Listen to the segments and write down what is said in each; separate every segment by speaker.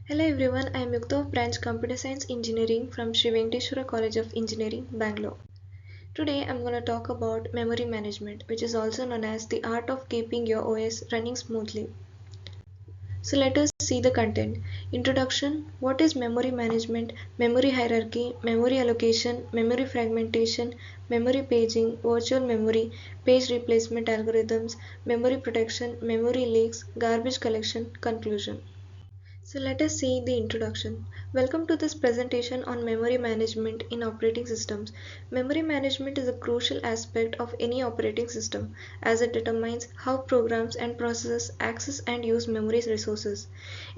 Speaker 1: Hello everyone, I am Yukta of Branch Computer Science Engineering from Sri Venkateswara College of Engineering, Bangalore. Today I am going to talk about memory management, which is also known as the art of keeping your OS running smoothly. So let us see the content. Introduction: what is memory management, memory hierarchy, memory allocation, memory fragmentation, memory paging, virtual memory, page replacement algorithms, memory protection, memory leaks, garbage collection, conclusion. So let us see the introduction. Welcome to this presentation on memory management in operating systems. Memory management is a crucial aspect of any operating system as it determines how programs and processes access and use memory resources.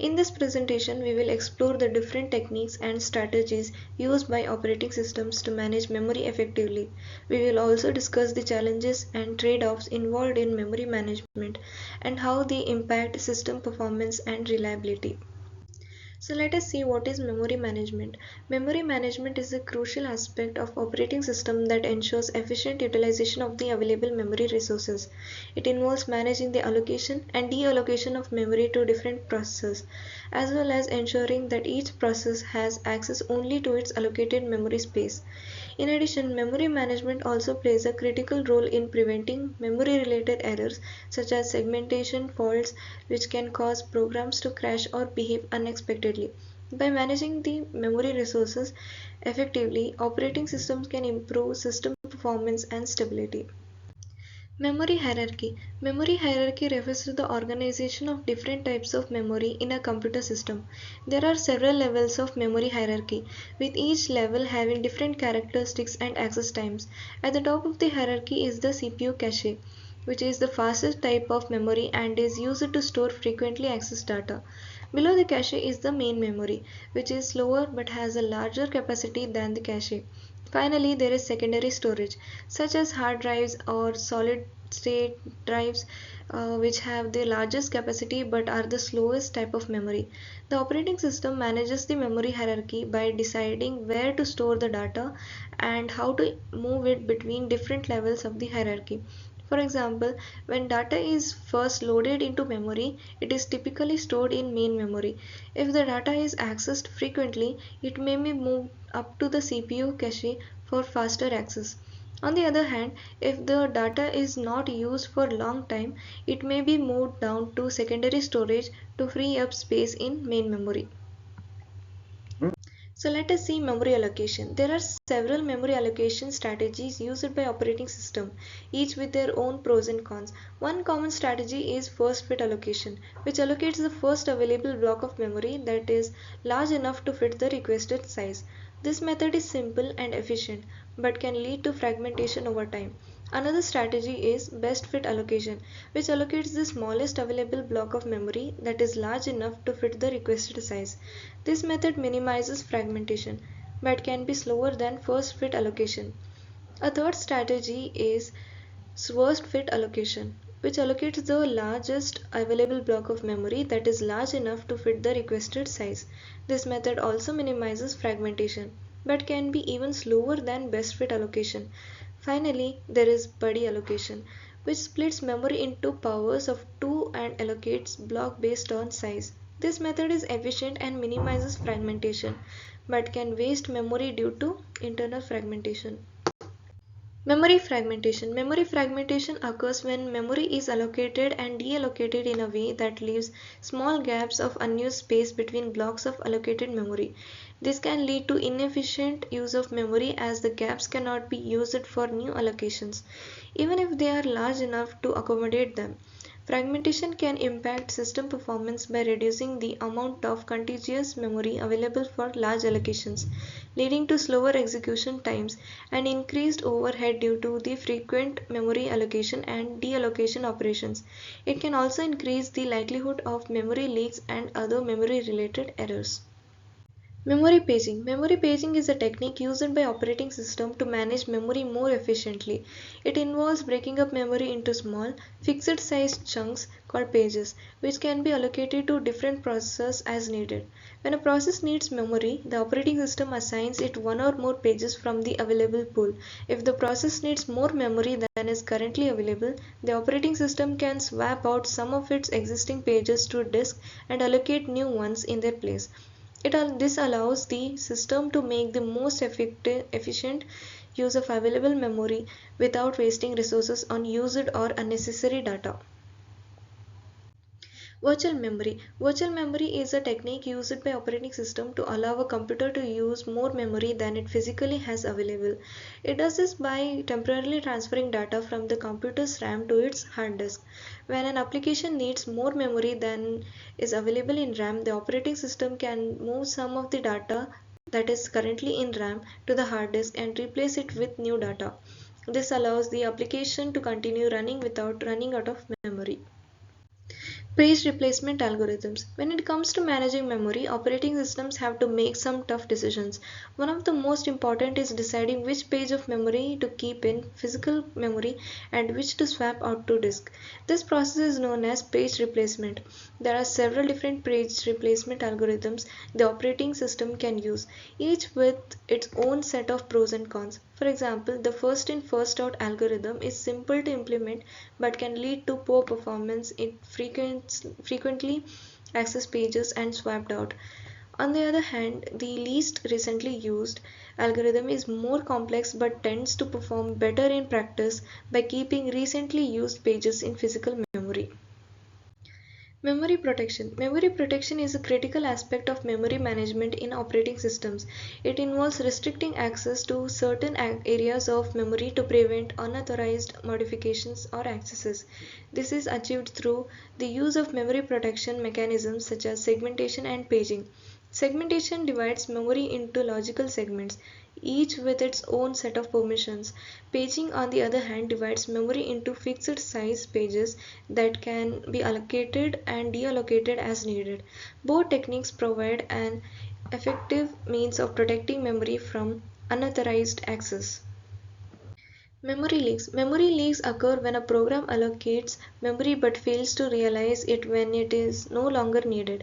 Speaker 1: In this presentation, we will explore the different techniques and strategies used by operating systems to manage memory effectively. We will also discuss the challenges and trade-offs involved in memory management and how they impact system performance and reliability. So let us see what is memory management. Memory management is a crucial aspect of operating system that ensures efficient utilization of the available memory resources. It involves managing the allocation and deallocation of memory to different processes, as well as ensuring that each process has access only to its allocated memory space. In addition, memory management also plays a critical role in preventing memory-related errors such as segmentation faults, which can cause programs to crash or behave unexpectedly. By managing the memory resources effectively, operating systems can improve system performance and stability. Memory hierarchy. Memory hierarchy refers to the organization of different types of memory in a computer system. There are several levels of memory hierarchy, with each level having different characteristics and access times. At the top of the hierarchy is the CPU cache, which is the fastest type of memory and is used to store frequently accessed data. Below the cache is the main memory, which is slower but has a larger capacity than the cache. Finally, there is secondary storage, such as hard drives or solid state drives, which have the largest capacity but are the slowest type of memory. The operating system manages the memory hierarchy by deciding where to store the data and how to move it between different levels of the hierarchy. For example, when data is first loaded into memory, it is typically stored in main memory. If the data is accessed frequently, it may be moved up to the CPU cache for faster access. On the other hand, if the data is not used for a long time, it may be moved down to secondary storage to free up space in main memory. So let us see memory allocation. There are several memory allocation strategies used by operating system, each with their own pros and cons. One common strategy is first fit allocation, which allocates the first available block of memory that is large enough to fit the requested size. This method is simple and efficient, but can lead to fragmentation over time. Another strategy is best fit allocation, which allocates the smallest available block of memory that is large enough to fit the requested size. This method minimizes fragmentation, but can be slower than first fit allocation. A third strategy is worst fit allocation, which allocates the largest available block of memory that is large enough to fit the requested size. This method also minimizes fragmentation, but can be even slower than best fit allocation. Finally, there is buddy allocation, which splits memory into powers of 2 and allocates block based on size. This method is efficient and minimizes fragmentation, but can waste memory due to internal fragmentation. Memory fragmentation. Memory fragmentation occurs when memory is allocated and deallocated in a way that leaves small gaps of unused space between blocks of allocated memory. This can lead to inefficient use of memory as the gaps cannot be used for new allocations, even if they are large enough to accommodate them. Fragmentation can impact system performance by reducing the amount of contiguous memory available for large allocations, leading to slower execution times and increased overhead due to the frequent memory allocation and deallocation operations. It can also increase the likelihood of memory leaks and other memory related errors. Memory paging. Memory paging is a technique used by operating system to manage memory more efficiently. It involves breaking up memory into small, fixed size chunks called pages, which can be allocated to different processes as needed. When a process needs memory, the operating system assigns it one or more pages from the available pool. If the process needs more memory than is currently available, the operating system can swap out some of its existing pages to disk and allocate new ones in their place. This allows the system to make the most efficient use of available memory without wasting resources on used or unnecessary data. Virtual memory. Virtual memory is a technique used by operating system to allow a computer to use more memory than it physically has available. It does this by temporarily transferring data from the computer's RAM to its hard disk. When an application needs more memory than is available in RAM, the operating system can move some of the data that is currently in RAM to the hard disk and replace it with new data. This allows the application to continue running without running out of memory. Page replacement algorithms. When it comes to managing memory, operating systems have to make some tough decisions. One of the most important is deciding which page of memory to keep in physical memory and which to swap out to disk. This process is known as page replacement. There are several different page replacement algorithms the operating system can use, each with its own set of pros and cons. For example, the first in first out algorithm is simple to implement but can lead to poor performance. It frequently accessed pages and swapped out. On the other hand, the least recently used algorithm is more complex but tends to perform better in practice by keeping recently used pages in physical memory. Memory protection. Memory protection is a critical aspect of memory management in operating systems. It involves restricting access to certain areas of memory to prevent unauthorized modifications or accesses. This is achieved through the use of memory protection mechanisms such as segmentation and paging. Segmentation divides memory into logical segments, each with its own set of permissions. Paging, on the other hand, divides memory into fixed size pages that can be allocated and deallocated as needed. Both techniques provide an effective means of protecting memory from unauthorized access. Memory leaks. Memory leaks occur when a program allocates memory but fails to realize it when it is no longer needed.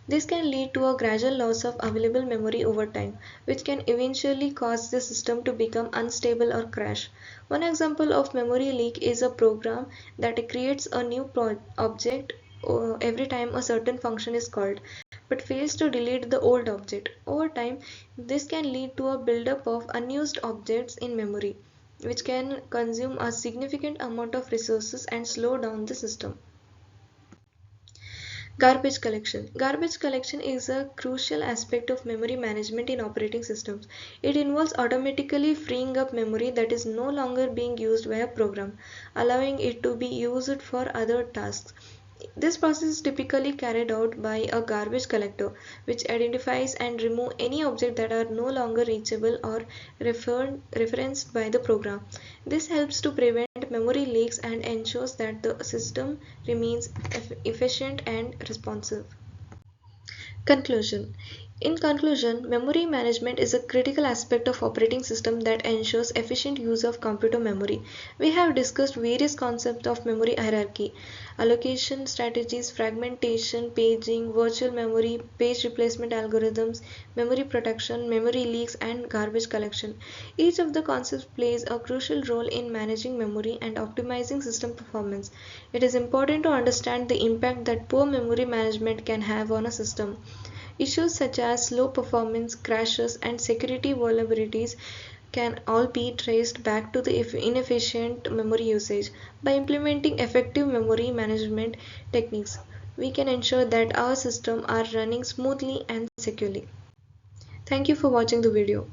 Speaker 1: This can lead to a gradual loss of available memory over time, which can eventually cause the system to become unstable or crash. One example of memory leak is a program that creates a new object every time a certain function is called, but fails to delete the old object. Over time, this can lead to a buildup of unused objects in memory, which can consume a significant amount of resources and slow down the system. Garbage collection. Garbage collection is a crucial aspect of memory management in operating systems. It involves automatically freeing up memory that is no longer being used by a program, allowing it to be used for other tasks. This process is typically carried out by a garbage collector, which identifies and removes any objects that are no longer reachable or referenced by the program. This helps to prevent memory leaks and ensures that the system remains efficient and responsive. Conclusion. In conclusion, memory management is a critical aspect of operating system that ensures efficient use of computer memory. We have discussed various concepts of memory hierarchy, allocation strategies, fragmentation, paging, virtual memory, page replacement algorithms, memory protection, memory leaks, and garbage collection. Each of the concepts plays a crucial role in managing memory and optimizing system performance. It is important to understand the impact that poor memory management can have on a system. Issues such as slow performance, crashes, and security vulnerabilities can all be traced back to the inefficient memory usage. By implementing effective memory management techniques, we can ensure that our systems are running smoothly and securely. Thank you for watching the video.